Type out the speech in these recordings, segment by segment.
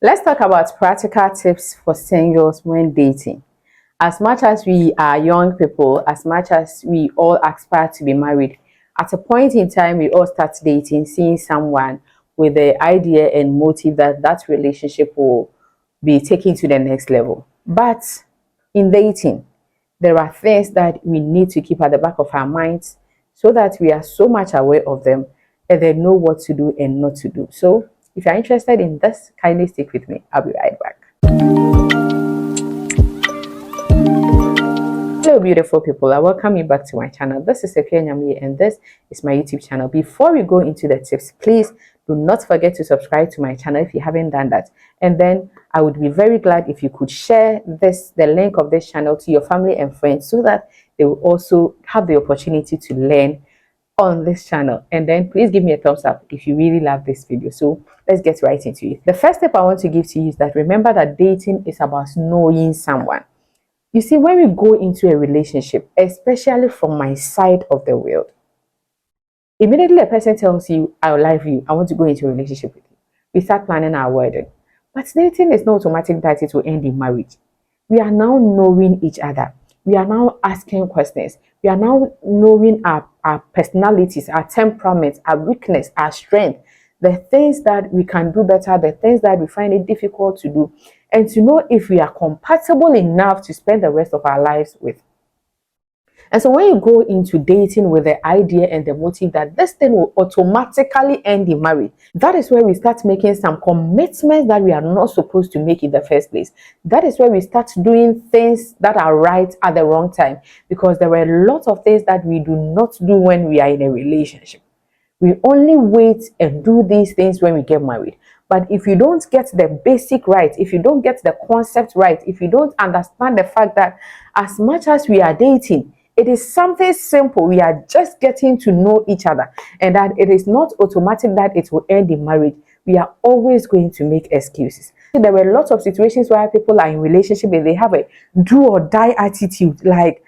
Let's talk about practical tips for singles when dating. As much as we are young people, as much as we all aspire to be married, at a point in time, we all start dating, seeing someone with the idea and motive that that relationship will be taken to the next level. But in dating, there are things that we need to keep at the back of our minds so that we are so much aware of them and then know what to do and not to do. So, if you're interested in this, kindly stick with me. I'll be right back. Hello beautiful people, I welcome you back to my channel. This is Efe Nyami and this is my YouTube channel. Before we go into the tips, please do not forget to subscribe to my channel if you haven't done that. And then I would be very glad if you could share the link of this channel to your family and friends so that they will also have the opportunity to learn on this channel. And then please give me a thumbs up if you really love this video. So let's get right into it. The first tip I want to give to you is that remember that dating is about knowing someone. You see, when we go into a relationship, especially from my side of the world, immediately a person tells you, I love you, I want to go into a relationship with you. We start planning our wedding. But dating is not automatic that it will end in marriage. We are now knowing each other. We are now asking questions. We are now knowing our personalities, our temperaments, our weakness, our strength, the things that we can do better, the things that we find it difficult to do, and to know if we are compatible enough to spend the rest of our lives with. And so when you go into dating with the idea and the motive that this thing will automatically end in marriage, that is where we start making some commitments that we are not supposed to make in the first place. That is where we start doing things that are right at the wrong time, because there are a lot of things that we do not do when we are in a relationship. We only wait and do these things when we get married. But if you don't get the basic right, if you don't get the concept right, if you don't understand the fact that as much as we are dating, it is something simple. We are just getting to know each other, and that it is not automatic that it will end in marriage. We are always going to make excuses. There were lots of situations where people are in relationship and they have a do or die attitude, like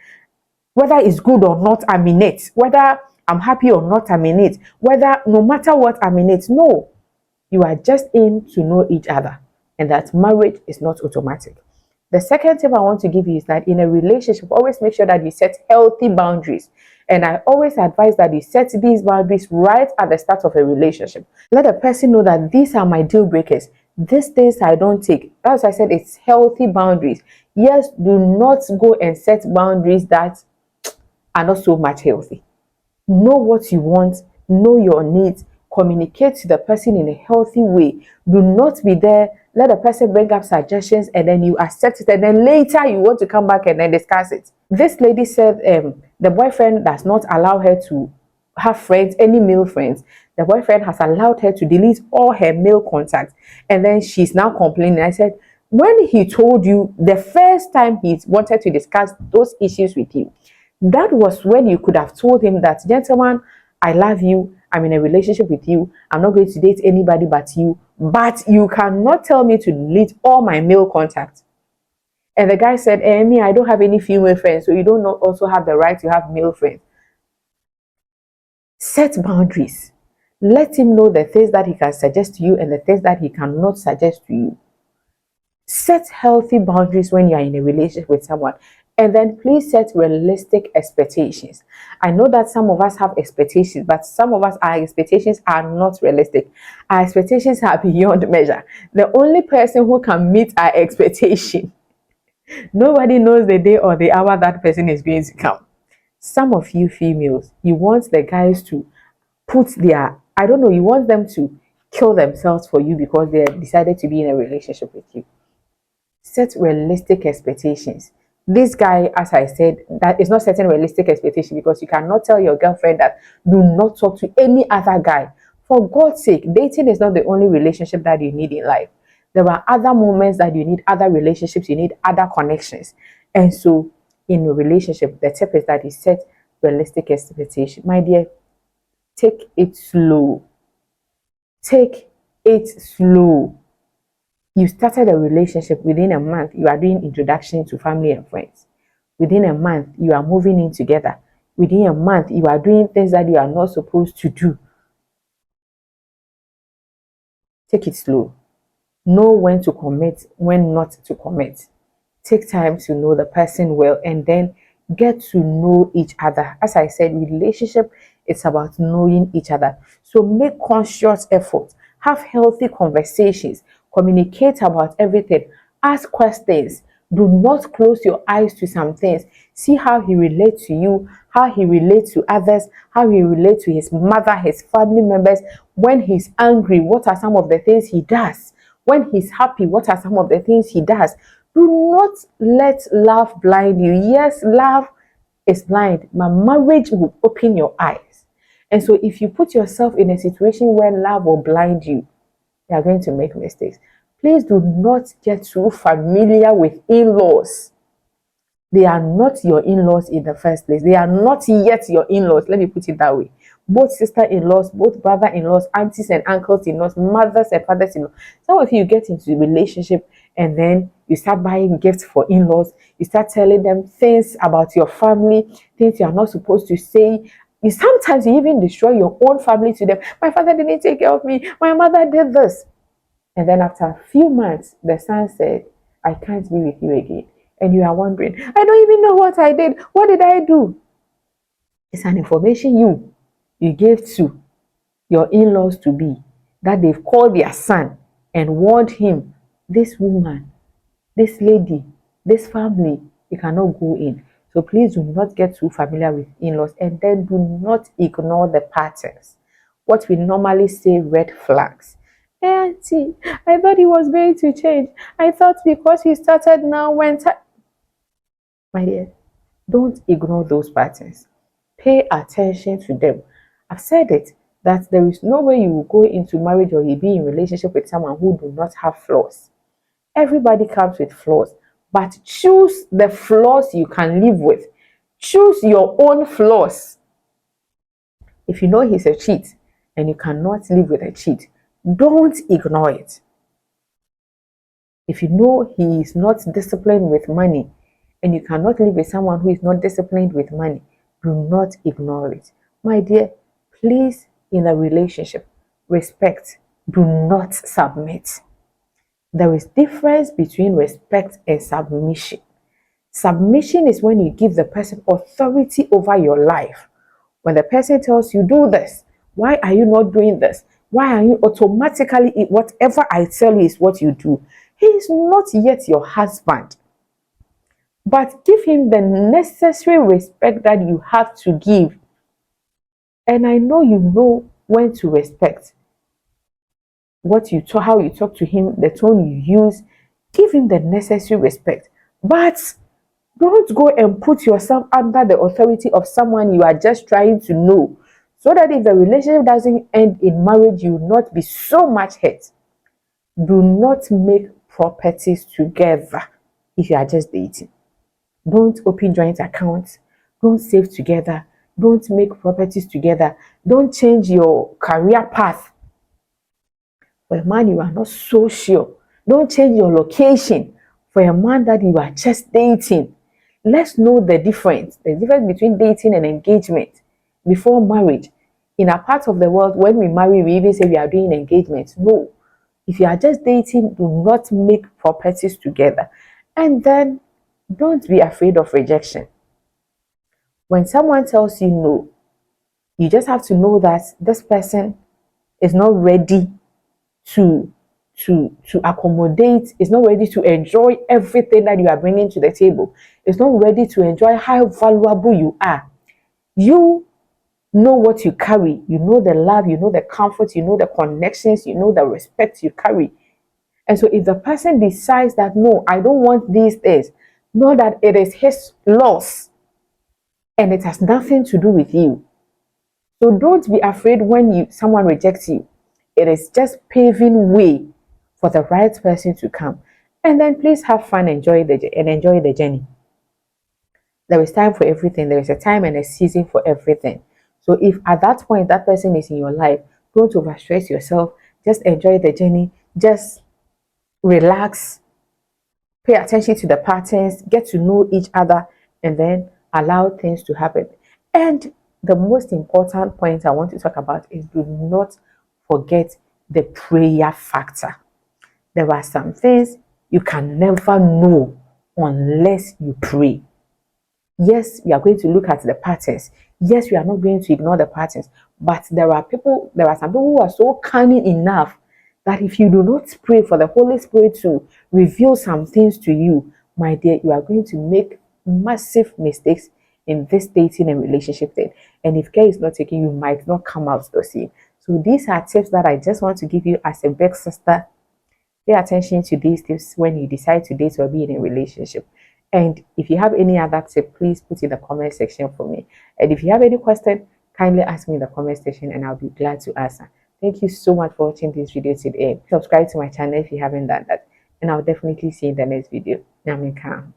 whether it's good or not, I'm in it. Whether I'm happy or not, I'm in it. Whether no matter what, I'm in it. No, you are just in to know each other, and that marriage is not automatic. The second tip I want to give you is that in a relationship, always make sure that you set healthy boundaries. And I always advise that you set these boundaries right at the start of a relationship. Let the person know that these are my deal breakers. These things I don't take. As I said, it's healthy boundaries. Yes, do not go and set boundaries that are not so much healthy. Know what you want, know your needs, communicate to the person in a healthy way. Do not be there, let the person bring up suggestions and then you accept it, and then later you want to come back and then discuss it. This lady said the boyfriend does not allow her to have friends, any male friends. The boyfriend has allowed her to delete all her male contacts, and then she's now complaining. I said, when he told you the first time he wanted to discuss those issues with you, that was when you could have told him that, gentleman, I love you, I'm in a relationship with you, I'm not going to date anybody but you cannot tell me to delete all my male contacts. And the guy said, me, I don't have any female friends, so you don't also have the right to have male friends. Set boundaries. Let him know the things that he can suggest to you and the things that he cannot suggest to you. Set healthy boundaries when you are in a relationship with someone. And then please set realistic expectations. I know that some of us have expectations, but some of us, our expectations are not realistic. Our expectations are beyond measure. The only person who can meet our expectation, nobody knows the day or the hour that person is going to come. Some of you females, you want the guys to put their, I don't know, you want them to kill themselves for you because they decided to be in a relationship with you. Set realistic expectations. This guy, as I said, that is not setting realistic expectation, because you cannot tell your girlfriend that do not talk to any other guy. For God's sake, dating is not the only relationship that you need in life. There are other moments that you need other relationships, you need other connections. And so in a relationship, the tip is that you set realistic expectation. My dear, take it slow. Take it slow. You started a relationship, within a month, you are doing introduction to family and friends. Within a month, you are moving in together. Within a month, you are doing things that you are not supposed to do. Take it slow. Know when to commit, when not to commit. Take time to know the person well, and then get to know each other. As I said, relationship is about knowing each other. So make conscious effort, have healthy conversations, communicate about everything, ask questions. Do not close your eyes to some things. See how he relates to you, how he relates to others, how he relates to his mother, his family members. When he's angry, what are some of the things he does? When he's happy, what are some of the things he does? Do not let love blind you. Yes, love is blind, but marriage will open your eyes. And so, if you put yourself in a situation where love will blind you, you are going to make mistakes. Please do not get too familiar with in-laws. They are not your in-laws in the first place. They are not yet your in-laws. Let me put it that way. Both sister-in-laws, both brother-in-laws, aunties and uncles-in-laws, mothers and fathers-in-laws. Some of you get into a relationship and then you start buying gifts for in-laws. You start telling them things about your family, things you are not supposed to say. Sometimes you even destroy your own family to them. My father didn't take care of me. My mother did this. And then after a few months, the son said, I can't be with you again. And you are wondering, I don't even know what I did. What did I do? It's an information you gave to your in-laws to be, that they've called their son and warned him, this woman, this lady, this family, you cannot go in. So please do not get too familiar with in-laws, and then do not ignore the patterns. What we normally say, red flags. Auntie, I thought he was going to change. I thought because he started now my dear, don't ignore those patterns. Pay attention to them. I've said it, that there is no way you will go into marriage or you be in relationship with someone who do not have flaws. Everybody comes with flaws, but choose the flaws you can live with. Choose your own flaws. If you know he's a cheat and you cannot live with a cheat, don't ignore it. If you know he is not disciplined with money and you cannot live with someone who is not disciplined with money, do not ignore it. My dear, please, in a relationship, respect. Do not submit. There is difference between respect and submission. Submission is when you give the person authority over your life. When the person tells you, do this, why are you not doing this? Why are you automatically, whatever I tell you is what you do? He is not yet your husband. But give him the necessary respect that you have to give. And I know you know when to respect. What you talk, how you talk to him, the tone you use, give him the necessary respect. But don't go and put yourself under the authority of someone you are just trying to know, so that if the relationship doesn't end in marriage, you will not be so much hurt. Do not make properties together if you are just dating. Don't open joint accounts. Don't save together. Don't make properties together. Don't change your career path. For a man you are not so sure, don't change your location for a man that you are just dating. Let's know the difference between dating and engagement before marriage. In a part of the world, when we marry, we even say we are doing engagement. No. If you are just dating, do not make properties together. And then don't be afraid of rejection. When someone tells you no, you just have to know that this person is not ready to accommodate, is not ready to enjoy everything that you are bringing to the table. It's not ready to enjoy how valuable you are. You know what you carry. You know the love, you know the comfort, you know the connections, you know the respect you carry. And so if the person decides that, no, I don't want these things, know that it is his loss and it has nothing to do with you. So don't be afraid when someone rejects you. It is just paving way for the right person to come. And then please have fun, enjoy the journey. There is time for everything. There is a time and a season for everything. So if at that point that person is in your life, don't overstress yourself. Just enjoy the journey. Just relax. Pay attention to the patterns. Get to know each other, and then allow things to happen. And the most important point I want to talk about is, do not forget the prayer factor. There are some things you can never know unless you pray. Yes, we are going to look at the patterns. Yes, we are not going to ignore the patterns. But there are some people who are so cunning enough that if you do not pray for the Holy Spirit to reveal some things to you, my dear, you are going to make massive mistakes in this dating and relationship thing. And if care is not taken, you might not come out the same. So these are tips that I just want to give you as a big sister. Pay attention to these tips when you decide to date or be in a relationship. And if you have any other tip, please put in the comment section for me. And if you have any question, kindly ask me in the comment section and I'll be glad to answer. Thank you so much for watching this video today. Subscribe to my channel if you haven't done that. And I'll definitely see you in the next video. Namika.